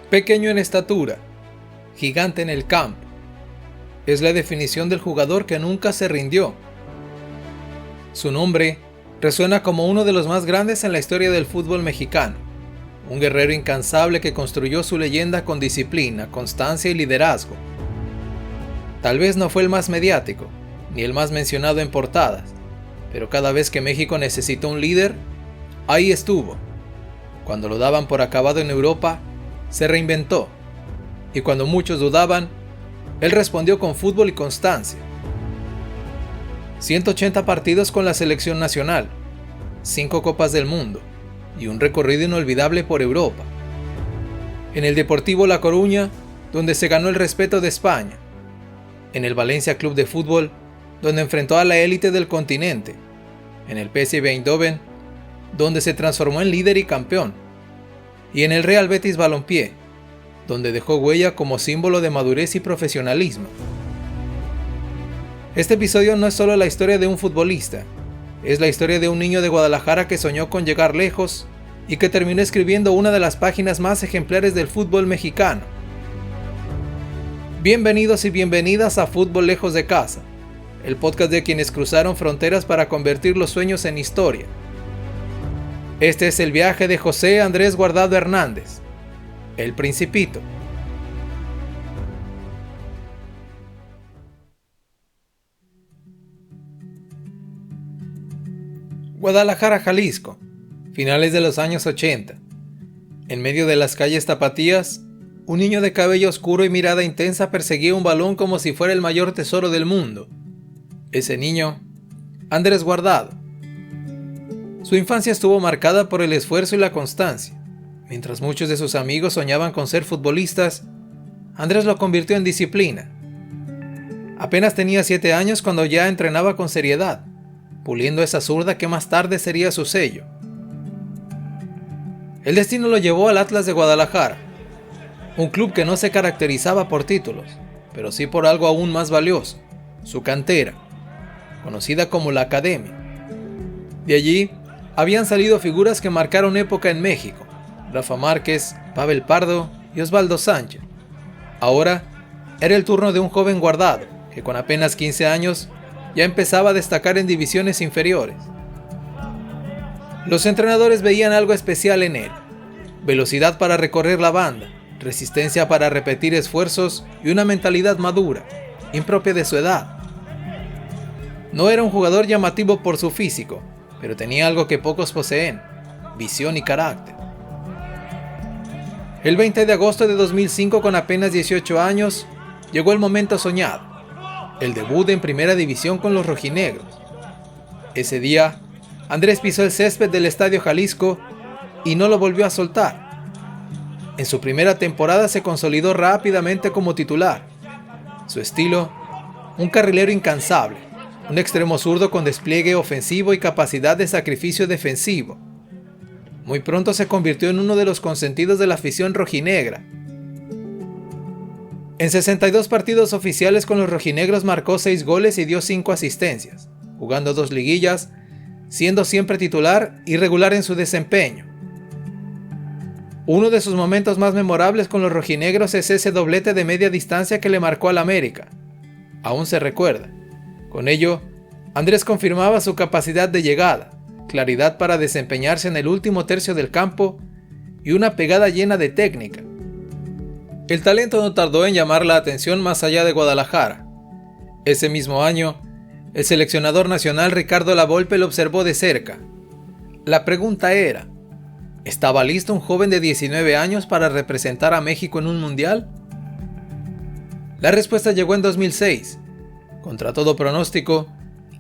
Pequeño en estatura, gigante en el campo. Es la definición del jugador que nunca se rindió. Su nombre resuena como uno de los más grandes en la historia del fútbol mexicano. Un guerrero incansable que construyó su leyenda con disciplina, constancia y liderazgo. Tal vez no fue el más mediático, ni el más mencionado en portadas, pero cada vez que México necesitó un líder, ahí estuvo. Cuando lo daban por acabado en Europa, se reinventó. Y cuando muchos dudaban, él respondió con fútbol y constancia. 180 partidos con la selección nacional, 5 Copas del Mundo y un recorrido inolvidable por Europa. En el Deportivo La Coruña, donde se ganó el respeto de España. En el Valencia Club de Fútbol, donde enfrentó a la élite del continente. En el PSV Eindhoven, donde se transformó en líder y campeón. Y en el Real Betis Balompié, donde dejó huella como símbolo de madurez y profesionalismo. Este episodio no es solo la historia de un futbolista, es la historia de un niño de Guadalajara que soñó con llegar lejos y que terminó escribiendo una de las páginas más ejemplares del fútbol mexicano. Bienvenidos y bienvenidas a Fútbol Lejos de Casa, el podcast de quienes cruzaron fronteras para convertir los sueños en historia. Este es el viaje de José Andrés Guardado Hernández, El Principito. Guadalajara, Jalisco, finales de los años 80. En medio de las calles tapatías, un niño de cabello oscuro y mirada intensa perseguía un balón como si fuera el mayor tesoro del mundo. Ese niño, Andrés Guardado. Su infancia estuvo marcada por el esfuerzo y la constancia. Mientras muchos de sus amigos soñaban con ser futbolistas, Andrés lo convirtió en disciplina. Apenas tenía 7 años cuando ya entrenaba con seriedad, puliendo esa zurda que más tarde sería su sello. El destino lo llevó al Atlas de Guadalajara, un club que no se caracterizaba por títulos, pero sí por algo aún más valioso, su cantera, conocida como la Academia. De allí habían salido figuras que marcaron época en México: Rafa Márquez, Pavel Pardo y Osvaldo Sánchez. Ahora era el turno de un joven Guardado, que con apenas 15 años ya empezaba a destacar en divisiones inferiores. Los entrenadores veían algo especial en él: velocidad para recorrer la banda, resistencia para repetir esfuerzos y una mentalidad madura, impropia de su edad. No era un jugador llamativo por su físico, pero tenía algo que pocos poseen: visión y carácter. El 20 de agosto de 2005, con apenas 18 años, llegó el momento soñado: el debut en primera división con los rojinegros. Ese día, Andrés pisó el césped del Estadio Jalisco y no lo volvió a soltar. En su primera temporada se consolidó rápidamente como titular. Su estilo, un carrilero incansable, un extremo zurdo con despliegue ofensivo y capacidad de sacrificio defensivo. Muy pronto se convirtió en uno de los consentidos de la afición rojinegra. En 62 partidos oficiales con los rojinegros marcó 6 goles y dio 5 asistencias, jugando 2 liguillas, siendo siempre titular y regular en su desempeño. Uno de sus momentos más memorables con los rojinegros es ese doblete de media distancia que le marcó al América. Aún se recuerda. Con ello, Andrés confirmaba su capacidad de llegada, claridad para desempeñarse en el último tercio del campo y una pegada llena de técnica. El talento no tardó en llamar la atención más allá de Guadalajara. Ese mismo año, el seleccionador nacional Ricardo Lavolpe lo observó de cerca. La pregunta era: ¿estaba listo un joven de 19 años para representar a México en un mundial? La respuesta llegó en 2006. Contra todo pronóstico,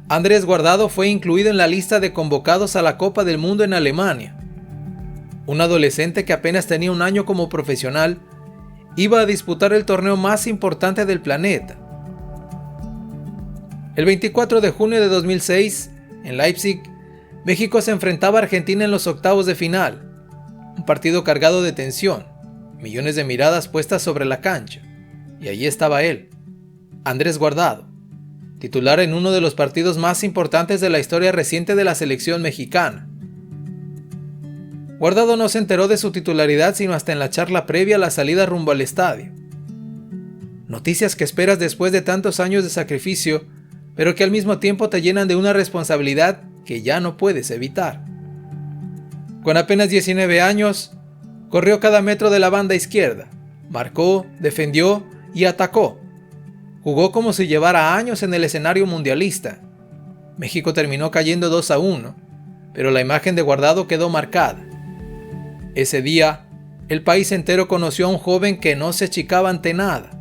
Andrés Guardado fue incluido en la lista de convocados a la Copa del Mundo en Alemania. Un adolescente que apenas tenía un año como profesional iba a disputar el torneo más importante del planeta. El 24 de junio de 2006, en Leipzig, México se enfrentaba a Argentina en los octavos de final. Un partido cargado de tensión, millones de miradas puestas sobre la cancha. Y allí estaba él, Andrés Guardado, titular en uno de los partidos más importantes de la historia reciente de la selección mexicana. Guardado no se enteró de su titularidad sino hasta en la charla previa a la salida rumbo al estadio. Noticias que esperas después de tantos años de sacrificio, pero que al mismo tiempo te llenan de una responsabilidad que ya no puedes evitar. Con apenas 19 años, corrió cada metro de la banda izquierda, marcó, defendió y atacó. Jugó como si llevara años en el escenario mundialista. México terminó cayendo 2-1, pero la imagen de Guardado quedó marcada. Ese día, el país entero conoció a un joven que no se achicaba ante nada.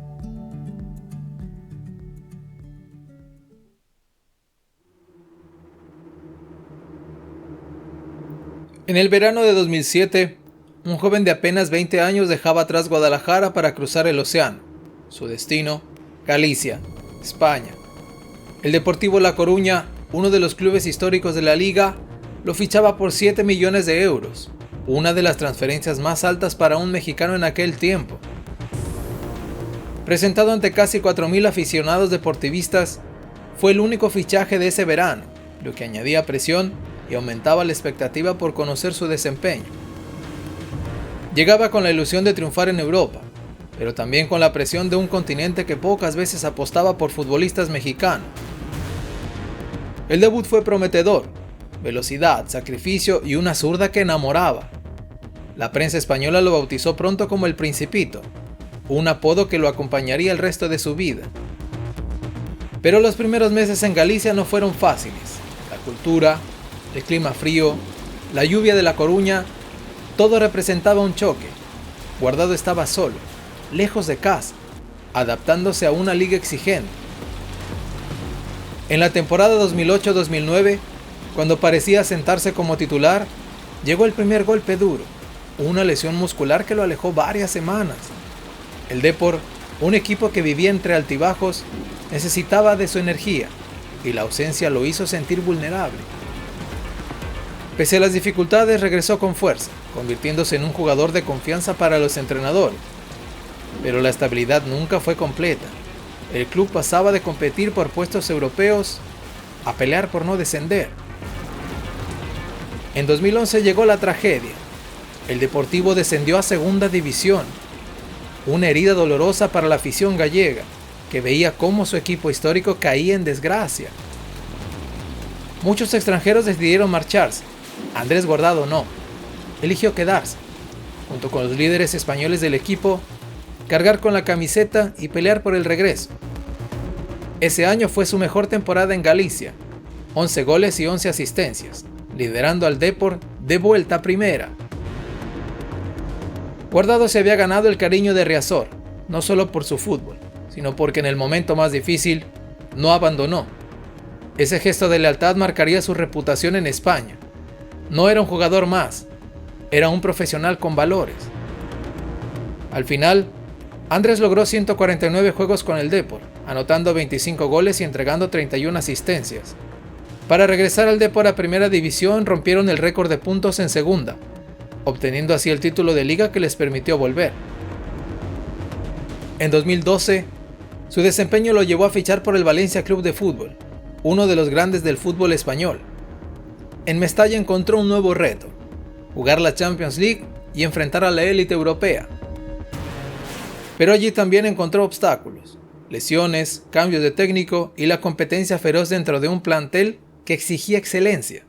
En el verano de 2007, un joven de apenas 20 años dejaba atrás Guadalajara para cruzar el océano. Su destino, Galicia, España. El Deportivo La Coruña, uno de los clubes históricos de la liga, lo fichaba por 7 millones de euros, una de las transferencias más altas para un mexicano en aquel tiempo. Presentado ante casi 4.000 aficionados deportivistas, fue el único fichaje de ese verano, lo que añadía presión y aumentaba la expectativa por conocer su desempeño. Llegaba con la ilusión de triunfar en Europa, pero también con la presión de un continente que pocas veces apostaba por futbolistas mexicanos. El debut fue prometedor, velocidad, sacrificio y una zurda que enamoraba. La prensa española lo bautizó pronto como el Principito, un apodo que lo acompañaría el resto de su vida. Pero los primeros meses en Galicia no fueron fáciles. La cultura, el clima frío, la lluvia de La Coruña, todo representaba un choque. Guardado estaba solo, lejos de casa, adaptándose a una liga exigente. En la temporada 2008-2009, cuando parecía sentarse como titular, llegó el primer golpe duro, una lesión muscular que lo alejó varias semanas. El Depor, un equipo que vivía entre altibajos, necesitaba de su energía, y la ausencia lo hizo sentir vulnerable. Pese a las dificultades, regresó con fuerza, convirtiéndose en un jugador de confianza para los entrenadores. Pero la estabilidad nunca fue completa. El club pasaba de competir por puestos europeos a pelear por no descender. En 2011 llegó la tragedia. El Deportivo descendió a Segunda División. Una herida dolorosa para la afición gallega, que veía cómo su equipo histórico caía en desgracia. Muchos extranjeros decidieron marcharse. Andrés Guardado no. Eligió quedarse. Junto con los líderes españoles del equipo, cargar con la camiseta y pelear por el regreso. Ese año fue su mejor temporada en Galicia, 11 goles y 11 asistencias, liderando al Depor de vuelta a primera. Guardado se había ganado el cariño de Riazor, no solo por su fútbol, sino porque en el momento más difícil no abandonó. Ese gesto de lealtad marcaría su reputación en España. No era un jugador más, era un profesional con valores. Al final, Andrés logró 149 juegos con el Depor, anotando 25 goles y entregando 31 asistencias. Para regresar al Depor a Primera División rompieron el récord de puntos en Segunda, obteniendo así el título de liga que les permitió volver. En 2012, su desempeño lo llevó a fichar por el Valencia Club de Fútbol, uno de los grandes del fútbol español. En Mestalla encontró un nuevo reto, jugar la Champions League y enfrentar a la élite europea. Pero allí también encontró obstáculos, lesiones, cambios de técnico y la competencia feroz dentro de un plantel que exigía excelencia.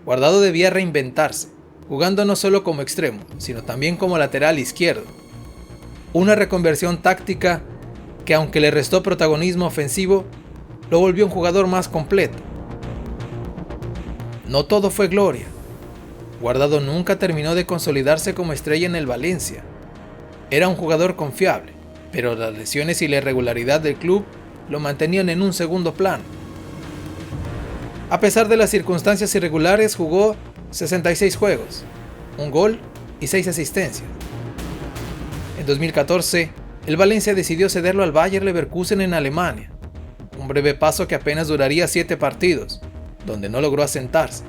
Guardado debía reinventarse, jugando no solo como extremo, sino también como lateral izquierdo. Una reconversión táctica que, aunque le restó protagonismo ofensivo, lo volvió un jugador más completo. No todo fue gloria. Guardado nunca terminó de consolidarse como estrella en el Valencia. Era un jugador confiable, pero las lesiones y la irregularidad del club lo mantenían en un segundo plano. A pesar de las circunstancias irregulares, jugó 66 juegos, un gol y 6 asistencias. En 2014, el Valencia decidió cederlo al Bayer Leverkusen en Alemania, un breve paso que apenas duraría 7 partidos, donde no logró asentarse.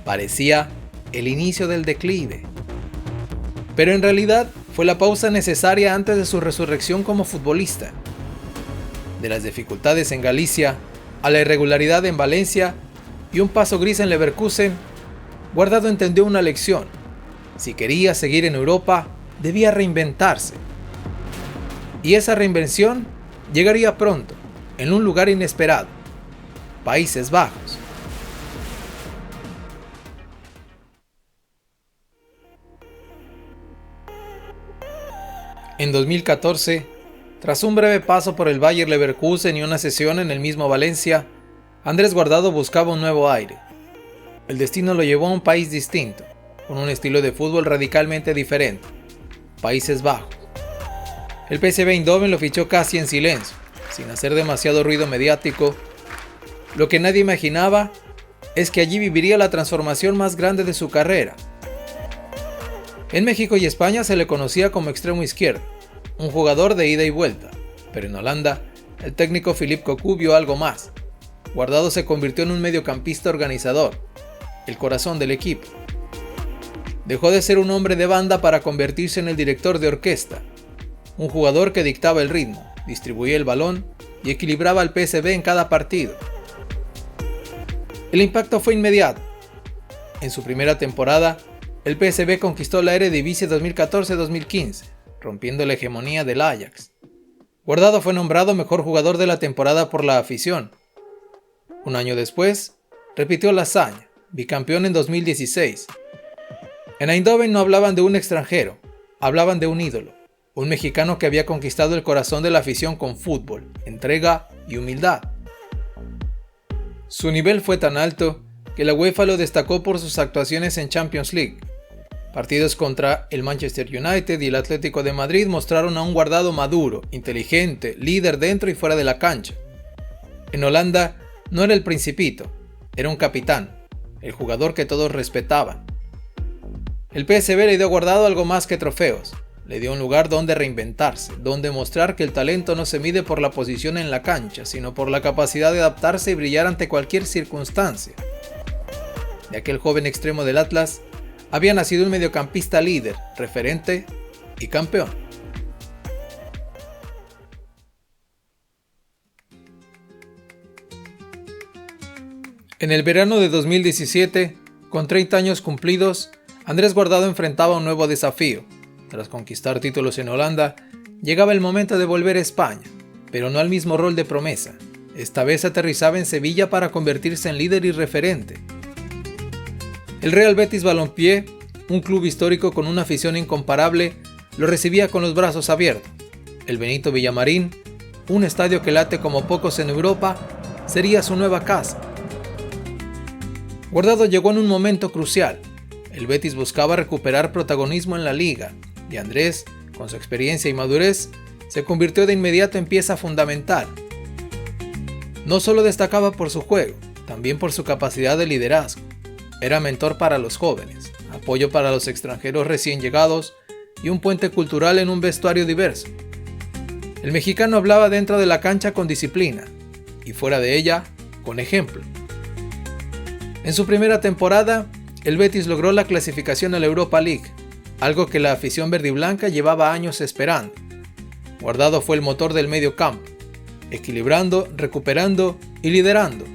Parecía el inicio del declive. Pero en realidad fue la pausa necesaria antes de su resurrección como futbolista. De las dificultades en Galicia a la irregularidad en Valencia y un paso gris en Leverkusen, Guardado entendió una lección. Si quería seguir en Europa, debía reinventarse. Y esa reinvención llegaría pronto, en un lugar inesperado: Países Bajos. En 2014, tras un breve paso por el Bayer Leverkusen y una sesión en el mismo Valencia, Andrés Guardado buscaba un nuevo aire. El destino lo llevó a un país distinto, con un estilo de fútbol radicalmente diferente: Países Bajos. El PSV Eindhoven lo fichó casi en silencio, sin hacer demasiado ruido mediático. Lo que nadie imaginaba es que allí viviría la transformación más grande de su carrera. En México y España se le conocía como extremo izquierdo, un jugador de ida y vuelta, pero en Holanda, el técnico Philippe Cocu vio algo más. Guardado se convirtió en un mediocampista organizador, el corazón del equipo. Dejó de ser un hombre de banda para convertirse en el director de orquesta, un jugador que dictaba el ritmo, distribuía el balón y equilibraba al PSV en cada partido. El impacto fue inmediato. En su primera temporada, el PSV conquistó la Eredivisie 2014-2015, rompiendo la hegemonía del Ajax. Guardado fue nombrado mejor jugador de la temporada por la afición. Un año después, repitió la hazaña, bicampeón en 2016. En Eindhoven no hablaban de un extranjero, hablaban de un ídolo, un mexicano que había conquistado el corazón de la afición con fútbol, entrega y humildad. Su nivel fue tan alto que la UEFA lo destacó por sus actuaciones en Champions League. Partidos contra el Manchester United y el Atlético de Madrid mostraron a un Guardado maduro, inteligente, líder dentro y fuera de la cancha. En Holanda no era el principito, era un capitán, el jugador que todos respetaban. El PSV le dio a Guardado algo más que trofeos, le dio un lugar donde reinventarse, donde mostrar que el talento no se mide por la posición en la cancha, sino por la capacidad de adaptarse y brillar ante cualquier circunstancia. De aquel joven extremo del Atlas, había nacido un mediocampista líder, referente y campeón. En el verano de 2017, con 30 años cumplidos, Andrés Guardado enfrentaba un nuevo desafío. Tras conquistar títulos en Holanda, llegaba el momento de volver a España, pero no al mismo rol de promesa. Esta vez aterrizaba en Sevilla para convertirse en líder y referente. El Real Betis Balompié, un club histórico con una afición incomparable, lo recibía con los brazos abiertos. El Benito Villamarín, un estadio que late como pocos en Europa, sería su nueva casa. Guardado llegó en un momento crucial. El Betis buscaba recuperar protagonismo en la liga, y Andrés, con su experiencia y madurez, se convirtió de inmediato en pieza fundamental. No solo destacaba por su juego, también por su capacidad de liderazgo. Era mentor para los jóvenes, apoyo para los extranjeros recién llegados y un puente cultural en un vestuario diverso. El mexicano hablaba dentro de la cancha con disciplina y fuera de ella con ejemplo. En su primera temporada, el Betis logró la clasificación a la Europa League, algo que la afición verdiblanca llevaba años esperando. Guardado fue el motor del medio campo, equilibrando, recuperando y liderando.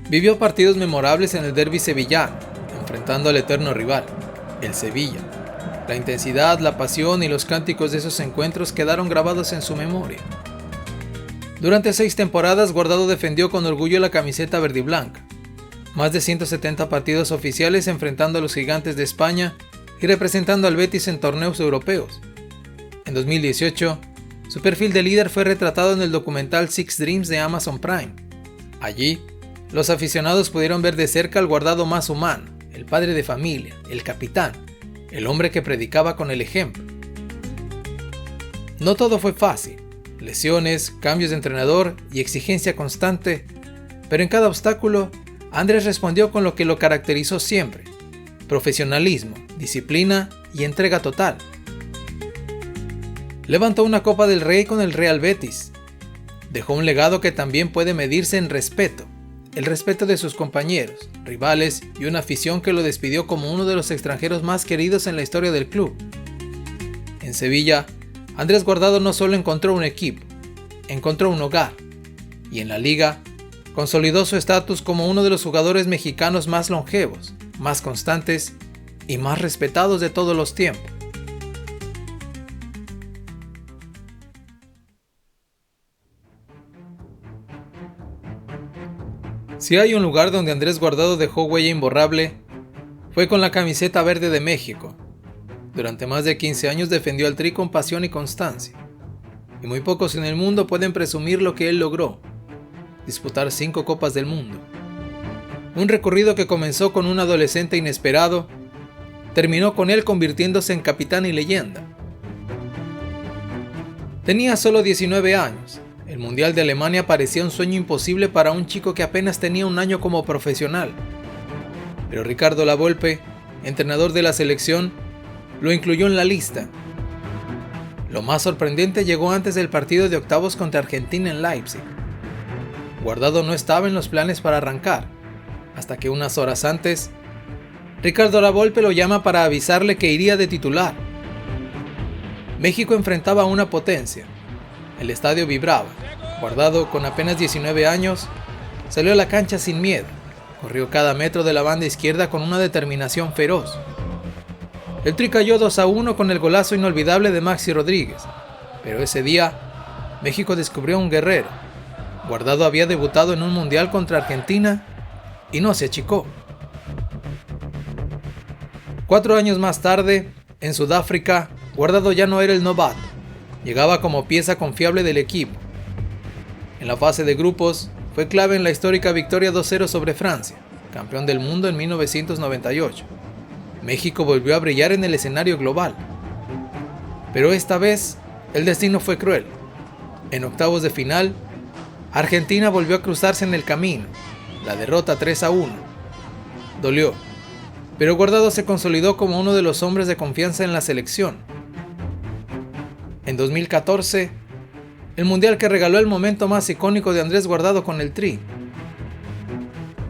Vivió partidos memorables en el derbi sevillano, enfrentando al eterno rival, el Sevilla. La intensidad, la pasión y los cánticos de esos encuentros quedaron grabados en su memoria. Durante 6 temporadas, Guardado defendió con orgullo la camiseta verdiblanca. Más de 170 partidos oficiales enfrentando a los gigantes de España y representando al Betis en torneos europeos. En 2018, su perfil de líder fue retratado en el documental Six Dreams de Amazon Prime. Allí, los aficionados pudieron ver de cerca al Guardado más humano, el padre de familia, el capitán, el hombre que predicaba con el ejemplo. No todo fue fácil, lesiones, cambios de entrenador y exigencia constante, pero en cada obstáculo, Andrés respondió con lo que lo caracterizó siempre: profesionalismo, disciplina y entrega total. Levantó una Copa del Rey con el Real Betis. Dejó un legado que también puede medirse en respeto, el respeto de sus compañeros, rivales y una afición que lo despidió como uno de los extranjeros más queridos en la historia del club. En Sevilla, Andrés Guardado no solo encontró un equipo, encontró un hogar, y en la liga, consolidó su estatus como uno de los jugadores mexicanos más longevos, más constantes y más respetados de todos los tiempos. Si hay un lugar donde Andrés Guardado dejó huella imborrable, fue con la camiseta verde de México. Durante más de 15 años defendió al Tri con pasión y constancia, y muy pocos en el mundo pueden presumir lo que él logró: disputar 5 Copas del Mundo. Un recorrido que comenzó con un adolescente inesperado, terminó con él convirtiéndose en capitán y leyenda. Tenía solo 19 años. El Mundial de Alemania parecía un sueño imposible para un chico que apenas tenía un año como profesional. Pero Ricardo Lavolpe, entrenador de la selección, lo incluyó en la lista. Lo más sorprendente llegó antes del partido de octavos contra Argentina en Leipzig. Guardado no estaba en los planes para arrancar, hasta que unas horas antes, Ricardo Lavolpe lo llama para avisarle que iría de titular. México enfrentaba a una potencia. El estadio vibraba. Guardado, con apenas 19 años, salió a la cancha sin miedo. Corrió cada metro de la banda izquierda con una determinación feroz. El Tri cayó 2-1 con el golazo inolvidable de Maxi Rodríguez. Pero ese día, México descubrió a un guerrero. Guardado había debutado en un mundial contra Argentina y no se achicó. 4 años más tarde, en Sudáfrica, Guardado ya no era el novato. Llegaba como pieza confiable del equipo. En la fase de grupos, fue clave en la histórica victoria 2-0 sobre Francia, campeón del mundo en 1998. México volvió a brillar en el escenario global. Pero esta vez, el destino fue cruel. En octavos de final, Argentina volvió a cruzarse en el camino. La derrota 3-1. Dolió, pero Guardado se consolidó como uno de los hombres de confianza en la selección. En 2014, el mundial que regaló el momento más icónico de Andrés Guardado con el Tri.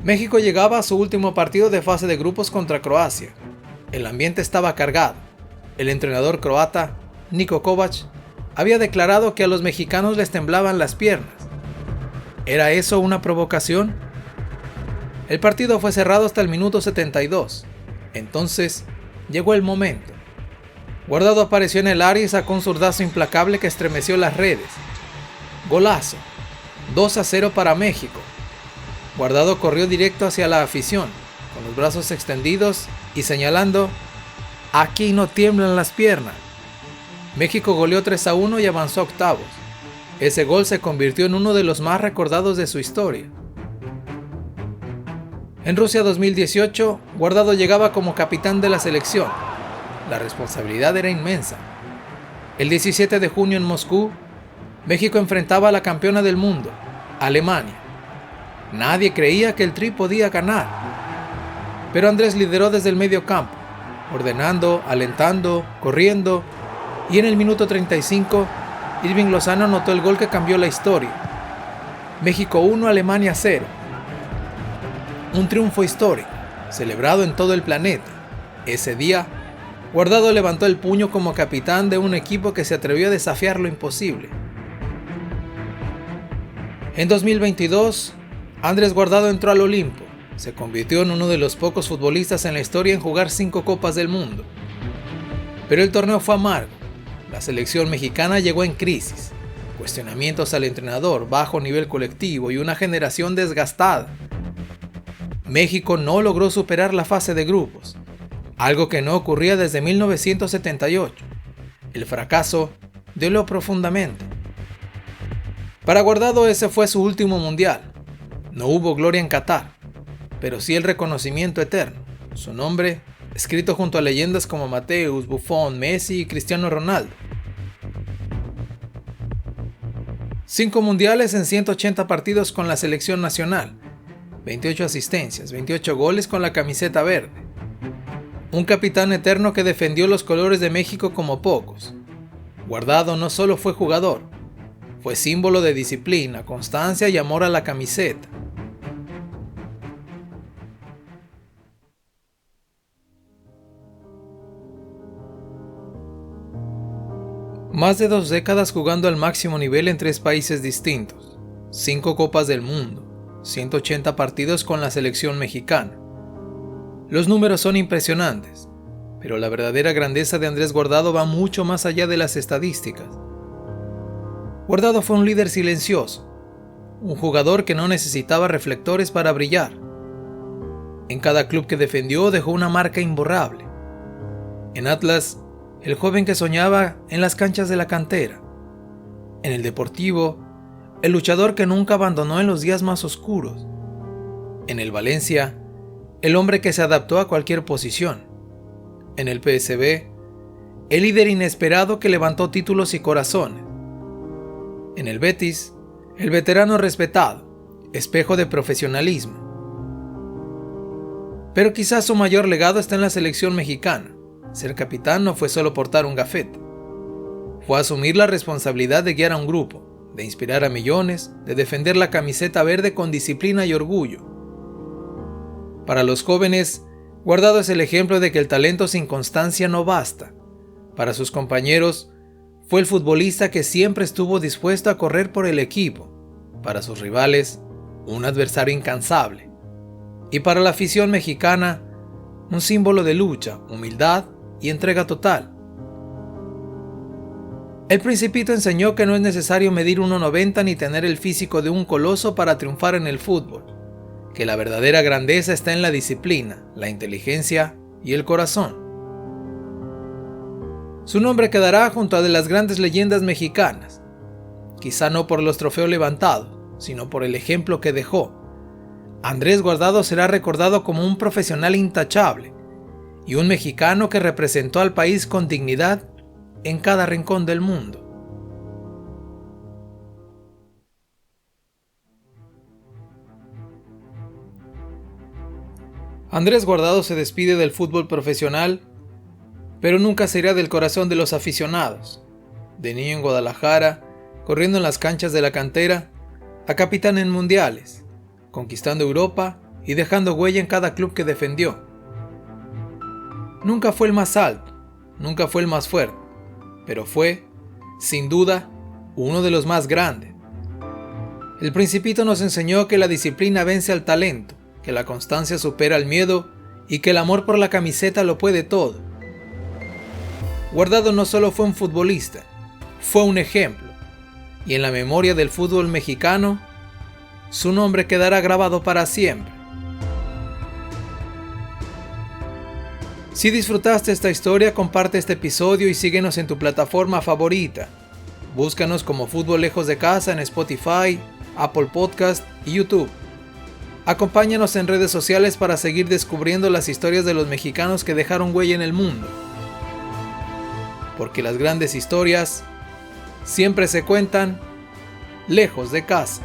México llegaba a su último partido de fase de grupos contra Croacia. El ambiente estaba cargado. El entrenador croata, Niko Kovac, había declarado que a los mexicanos les temblaban las piernas. ¿Era eso una provocación? El partido fue cerrado hasta el minuto 72. Entonces, llegó el momento. Guardado apareció en el área y sacó un zurdazo implacable que estremeció las redes. Golazo. 2-0 para México. Guardado corrió directo hacia la afición, con los brazos extendidos y señalando: "Aquí no tiemblan las piernas". México goleó 3-1 y avanzó a octavos. Ese gol se convirtió en uno de los más recordados de su historia. En Rusia 2018, Guardado llegaba como capitán de la selección. La responsabilidad era inmensa. El 17 de junio en Moscú, México enfrentaba a la campeona del mundo, Alemania. Nadie creía que el Tri podía ganar. Pero Andrés lideró desde el medio campo, ordenando, alentando, corriendo, y en el minuto 35, Irving Lozano anotó el gol que cambió la historia. México 1, Alemania 0. Un triunfo histórico, celebrado en todo el planeta. Ese día, Guardado levantó el puño como capitán de un equipo que se atrevió a desafiar lo imposible. En 2022, Andrés Guardado entró al Olimpo. Se convirtió en uno de los pocos futbolistas en la historia en jugar 5 Copas del Mundo. Pero el torneo fue amargo. La selección mexicana llegó en crisis. Cuestionamientos al entrenador, bajo nivel colectivo y una generación desgastada. México no logró superar la fase de grupos, algo que no ocurría desde 1978. El fracaso dolió profundamente. Para Guardado ese fue su último mundial. No hubo gloria en Qatar, pero sí el reconocimiento eterno. Su nombre, escrito junto a leyendas como Mateus, Buffon, Messi y Cristiano Ronaldo. 5 mundiales en 180 partidos con la selección nacional. 28 asistencias, 28 goles con la camiseta verde. Un capitán eterno que defendió los colores de México como pocos. Guardado no solo fue jugador, fue símbolo de disciplina, constancia y amor a la camiseta. Más de 2 décadas jugando al máximo nivel en 3 países distintos, 5 Copas del Mundo, 180 partidos con la selección mexicana. Los números son impresionantes, Pero la verdadera grandeza de Andrés Guardado va mucho más allá de las estadísticas. Guardado fue un líder silencioso, un jugador que no necesitaba reflectores para brillar. En cada club que defendió dejó una marca imborrable. En Atlas, el joven que soñaba en las canchas de la cantera. En el Deportivo, el luchador que nunca abandonó en los días más oscuros. En el Valencia, el hombre que se adaptó a cualquier posición. En el PSV, el líder inesperado que levantó títulos y corazones. En el Betis, el veterano respetado, espejo de profesionalismo. Pero quizás su mayor legado está en la selección mexicana. Ser capitán no fue solo portar un gafete. Fue asumir la responsabilidad de guiar a un grupo, de inspirar a millones, de defender la camiseta verde con disciplina y orgullo. Para los jóvenes, Guardado es el ejemplo de que el talento sin constancia no basta. Para sus compañeros, fue el futbolista que siempre estuvo dispuesto a correr por el equipo. Para sus rivales, un adversario incansable. Y para la afición mexicana, un símbolo de lucha, humildad y entrega total. El Principito enseñó que no es necesario medir 1,90 ni tener el físico de un coloso para triunfar en el fútbol, que la verdadera grandeza está en la disciplina, la inteligencia y el corazón. Su nombre quedará junto a de las grandes leyendas mexicanas, quizá no por los trofeos levantados, sino por el ejemplo que dejó. Andrés Guardado será recordado como un profesional intachable y un mexicano que representó al país con dignidad en cada rincón del mundo. Andrés Guardado se despide del fútbol profesional, pero nunca se irá del corazón de los aficionados. De niño en Guadalajara, corriendo en las canchas de la cantera, a capitán en mundiales, conquistando Europa y dejando huella en cada club que defendió. Nunca fue el más alto, nunca fue el más fuerte, pero fue, sin duda, uno de los más grandes. El Principito nos enseñó que la disciplina vence al talento, que la constancia supera al miedo y que el amor por la camiseta lo puede todo. Guardado no solo fue un futbolista, fue un ejemplo, y en la memoria del fútbol mexicano, su nombre quedará grabado para siempre. Si disfrutaste esta historia, comparte este episodio y síguenos en tu plataforma favorita. Búscanos como Fútbol Lejos de Casa en Spotify, Apple Podcast y YouTube. Acompáñanos en redes sociales para seguir descubriendo las historias de los mexicanos que dejaron huella en el mundo. Porque las grandes historias siempre se cuentan lejos de casa.